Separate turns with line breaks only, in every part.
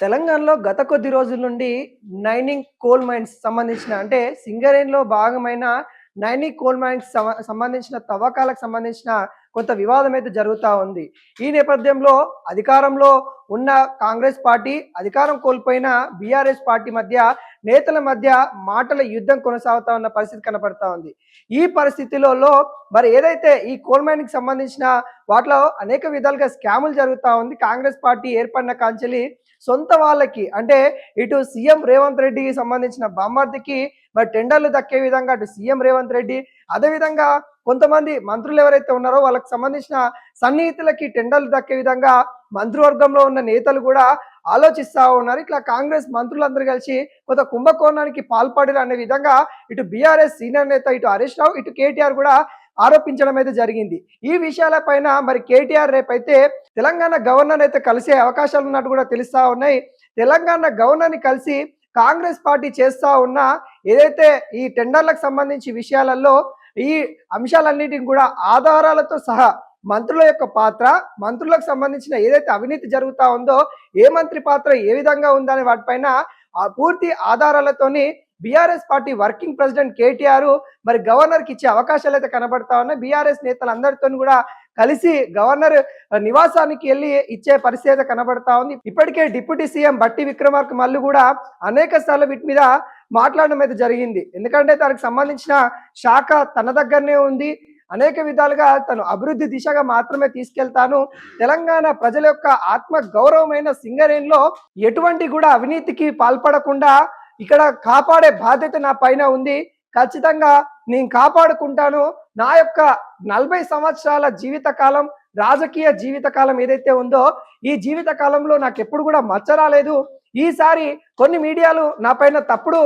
తెలంగాణలో గత కొద్ది రోజుల నుండి నైనింగ్ కోల్ మైన్స్ సంబంధించిన అంటే సింగరేణిలో భాగమైన నైనింగ్ కోల్ మైన్స్ సంబంధించిన తవ్వకాలకు సంబంధించిన కొంత వివాదం అయితే జరుగుతూ ఉంది. ఈ నేపథ్యంలో అధికారంలో ఉన్న కాంగ్రెస్ పార్టీ, అధికారం కోల్పోయిన బీఆర్ఎస్ పార్టీ మధ్య నేతల మధ్య మాటల యుద్ధం కొనసాగుతా ఉన్న పరిస్థితి కనపడతా ఉంది. ఈ పరిస్థితులలో మరి ఏదైతే ఈ కోల్ మైన్కి సంబంధించిన వాటిలో అనేక విధాలుగా స్కాములు జరుగుతూ ఉంది. కాంగ్రెస్ పార్టీ ఏర్పడిన కాంచెలి సొంత వాళ్ళకి అంటే ఇటు సీఎం రేవంత్ రెడ్డికి సంబంధించిన బామ్మర్దికి మరి టెండర్లు దక్కే విధంగా అటు సీఎం రేవంత్ రెడ్డి, అదేవిధంగా కొంతమంది మంత్రులు ఎవరైతే ఉన్నారో వాళ్ళకి సంబంధించిన సన్నిహితులకి టెండర్లు దక్కే విధంగా మంత్రివర్గంలో ఉన్న నేతలు కూడా ఆలోచిస్తూ ఉన్నారు. ఇట్లా కాంగ్రెస్ మంత్రులందరూ కలిసి కొంత కుంభకోణానికి పాల్పడారు అనే విధంగా ఇటు బీఆర్ఎస్ సీనియర్ నేత ఇటు హరీష్ రావు, ఇటు కేటీఆర్ కూడా ఆరోపించడం అయితే జరిగింది. ఈ విషయాలపైన మరి కేటీఆర్ రేపైతే తెలంగాణ గవర్నర్ అయితే కలిసే అవకాశాలు ఉన్నట్టు కూడా తెలుస్తా ఉన్నాయి. తెలంగాణ గవర్నర్ని కలిసి కాంగ్రెస్ పార్టీ చేస్తా ఉన్న ఏదైతే ఈ టెండర్లకు సంబంధించి విషయాలలో ఈ అంశాలన్నిటిని కూడా ఆధారాలతో సహా మంత్రుల యొక్క పాత్ర, మంత్రులకు సంబంధించిన ఏదైతే అవినీతి జరుగుతూ ఉందో ఏ మంత్రి పాత్ర ఏ విధంగా ఉందనే వాటిపైన పూర్తి ఆధారాలతోని BRS party working president KTR మరి గవర్నర్కి ఇచ్చే అవకాశాలు అయితే కనబడతా ఉన్నాయి. బీఆర్ఎస్ నేతలందరితో కూడా కలిసి గవర్నర్ నివాసానికి వెళ్ళి ఇచ్చే పరిస్థితి కనబడతా ఉంది. ఇప్పటికే డిప్యూటీ సీఎం బట్టి విక్రమార్క మల్లు కూడా అనేక సార్లు వీటి మీద మాట్లాడడం అయితే జరిగింది. ఎందుకంటే తనకు సంబంధించిన శాఖ తన దగ్గరనే ఉంది. అనేక విధాలుగా తను అభివృద్ధి దిశగా మాత్రమే తీసుకెళ్తాను, తెలంగాణ ప్రజల యొక్క ఆత్మ గౌరవమైన సింగరేణిలో ఎటువంటి కూడా అవినీతికి పాల్పడకుండా ఇక్కడ కాపాడే బాధ్యత నా పైన ఉంది, ఖచ్చితంగా నేను కాపాడుకుంటాను. నా యొక్క 40 సంవత్సరాల జీవితకాలం, రాజకీయ జీవితకాలం ఏదైతే ఉందో ఈ జీవితకాలంలో నాకు ఎప్పుడు కూడా మచ్చ రాలేదు. ఈసారి కొన్ని మీడియాలు నా పైన తప్పుడు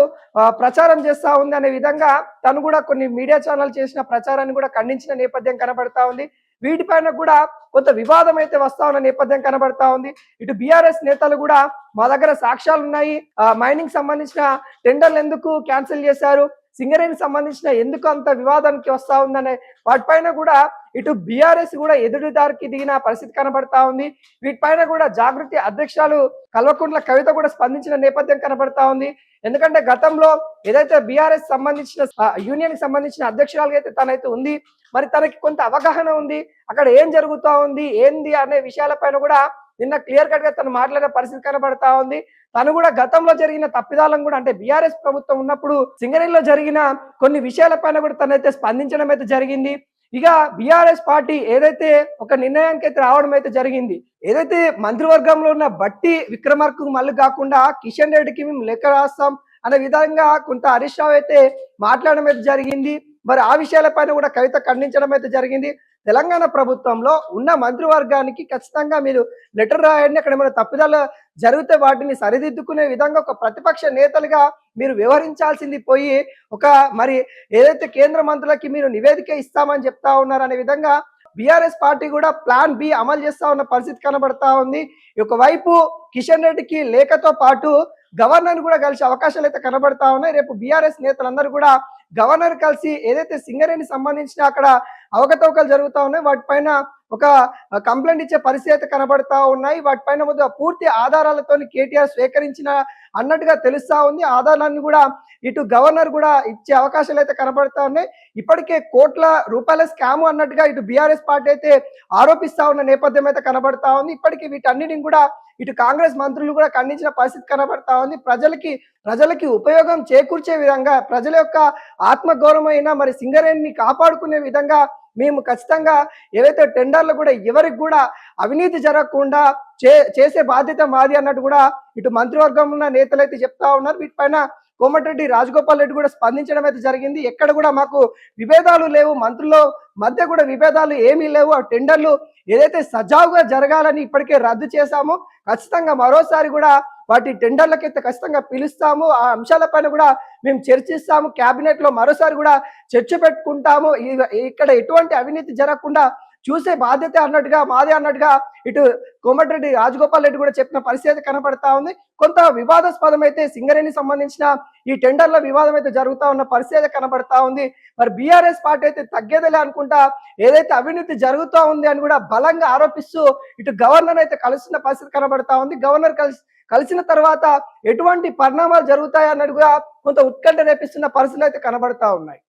ప్రచారం చేస్తూ ఉంది అనే విధంగా తను కూడా కొన్ని మీడియా ఛానల్ చేసిన ప్రచారాన్ని కూడా ఖండించిన నేపథ్యం కనబడతా ఉంది. వీటిపైన కూడా కొంత వివాదం అయితే వస్తా ఉన్న నేపథ్యం కనబడతా ఉంది. ఇటు బీఆర్ఎస్ నేతలు కూడా మా దగ్గర సాక్ష్యాలు ఉన్నాయి, మైనింగ్ సంబంధించిన టెండర్లు ఎందుకు క్యాన్సిల్ చేశారు, సింగరేణి సంబంధించిన ఎందుకు అంత వివాదానికి వస్తా ఉందనే వాటిపైన కూడా ఇటు బీఆర్ఎస్ కూడా ఎదురుదారికి దిగిన పరిస్థితి కనబడతా ఉంది. వీటిపైన కూడా జాగృతి అధ్యక్షురాలు కల్వకుంట్ల కవిత కూడా స్పందించిన నేపథ్యం కనబడతా ఉంది. ఎందుకంటే గతంలో ఏదైతే బీఆర్ఎస్ సంబంధించిన యూనియన్ కి సంబంధించిన అధ్యక్షురాలుగా అయితే తనైతే ఉంది, మరి తనకి కొంత అవగాహన ఉంది, అక్కడ ఏం జరుగుతూ ఉంది ఏంది అనే విషయాలపైన కూడా నిన్న క్లియర్ కట్ గా తను మాట్లాడే పరిస్థితి కనబడతా ఉంది. తను కూడా గతంలో జరిగిన తప్పిదాలను కూడా అంటే బీఆర్ఎస్ ప్రభుత్వం ఉన్నప్పుడు సింగరేణిలో జరిగిన కొన్ని విషయాలపైన కూడా తనైతే స్పందించడం అయితే జరిగింది. ఇక బీఆర్ఎస్ పార్టీ ఏదైతే ఒక నిర్ణయానికి అయితే రావడం అయితే జరిగింది, ఏదైతే మంత్రివర్గంలో ఉన్న బట్టి విక్రమార్కు మళ్ళీ కాకుండా కిషన్ రెడ్డికి మేము లెక్క రాస్తాం అనే విధంగా కొంత హరీష్ రావు అయితే మాట్లాడడం అయితే జరిగింది. మరి ఆ విషయాలపైన కూడా కవిత ఖండించడం అయితే జరిగింది. తెలంగాణ ప్రభుత్వంలో ఉన్న మంత్రివర్గానికి ఖచ్చితంగా మీరు లెటర్ రాయండి, అక్కడ ఏమైనా తప్పిదాలు జరిగితే వాటిని సరిదిద్దుకునే విధంగా ఒక ప్రతిపక్ష నేతలుగా మీరు వ్యవహరించాల్సింది పోయి ఒక మరి ఏదైతే కేంద్ర మంత్రులకి మీరు నివేదిక ఇస్తామని చెప్తా ఉన్నారు అనే విధంగా బీఆర్ఎస్ పార్టీ కూడా ప్లాన్ బి అమలు చేస్తా ఉన్న పరిస్థితి కనబడతా ఉంది. ఒకవైపు కిషన్ రెడ్డికి లేఖతో పాటు గవర్నర్ కూడా కలిసి అవకాశాలు అయితే కనబడతా ఉన్నాయి. రేపు బీఆర్ఎస్ నేతలందరూ కూడా గవర్నర్ కలిసి ఏదైతే సింగరేణి సంబంధించిన అక్కడ అవకతవకలు జరుగుతూ ఉన్నాయి వాటిపైన ఒక కంప్లైంట్ ఇచ్చే పరిస్థితి కనబడతా ఉన్నాయి. వాటిపైన ముందు పూర్తి ఆధారాలతో కేటీఆర్ స్వీకరించిన అన్నట్టుగా తెలుస్తా ఉంది. ఆధారాన్ని కూడా ఇటు గవర్నర్ కూడా ఇచ్చే అవకాశాలు అయితే కనబడతా ఉన్నాయి. ఇప్పటికే కోట్ల రూపాయల స్కామ్ అన్నట్టుగా ఇటు బీఆర్ఎస్ పార్టీ అయితే ఆరోపిస్తా ఉన్న నేపథ్యం అయితే కనబడతా ఉంది. ఇప్పటికీ వీటన్నిటిని కూడా ఇటు కాంగ్రెస్ మంత్రులు కూడా ఖండించిన పరిస్థితి కనబడతా ఉంది. ప్రజలకి ఉపయోగం చేకూర్చే విధంగా, ప్రజల యొక్క ఆత్మగౌరవమైన మరి సింగరేణిని కాపాడుకునే విధంగా మేము ఖచ్చితంగా ఏవైతే టెండర్లు కూడా ఎవరికి కూడా అవినీతి జరగకుండా చేసే బాధ్యత మాది అన్నట్టు కూడా ఇటు మంత్రివర్గం ఉన్న నేతలు అయితే చెప్తా ఉన్నారు. వీటిపైన కోమటిరెడ్డి రాజగోపాల్ రెడ్డి కూడా స్పందించడం అయితే జరిగింది. ఎక్కడ కూడా మాకు విభేదాలు లేవు, మంత్రుల మధ్య కూడా విభేదాలు ఏమీ లేవు, ఆ టెండర్లు ఏదైతే సజావుగా జరగాలని ఇప్పటికే రద్దు చేశామో ఖచ్చితంగా మరోసారి కూడా వాటి టెండర్లకైతే ఖచ్చితంగా పిలుస్తాము, ఆ అంశాలపైన కూడా మేము చర్చిస్తాము, క్యాబినెట్ లో మరోసారి కూడా చర్చ పెట్టుకుంటాము, ఇక్కడ ఎటువంటి అవినీతి జరగకుండా చూసే బాధ్యత అన్నట్టుగా మాదే అన్నట్టుగా ఇటు కోమటిరెడ్డి రాజగోపాల్ రెడ్డి కూడా చెప్పిన పరిస్థితి కనబడతా ఉంది. కొంత వివాదాస్పదం అయితే సింగరేణి సంబంధించిన ఈ టెండర్ల వివాదం అయితే జరుగుతూ ఉన్న పరిస్థితి కనబడతా ఉంది. మరి బీఆర్ఎస్ పార్టీ అయితే తగ్గేదిలే అనుకుంటా ఏదైతే అవినీతి జరుగుతూ ఉంది అని కూడా బలంగా ఆరోపిస్తూ ఇటు గవర్నర్ అయితే కలుస్తున్న పరిస్థితి కనబడతా ఉంది. గవర్నర్ కలిసిన తర్వాత ఎటువంటి పరిణామాలు జరుగుతాయన్నది కూడా కొంత ఉత్కంఠ రేపిస్తున్న పరిస్థితులు అయితే కనబడతా ఉన్నాయి.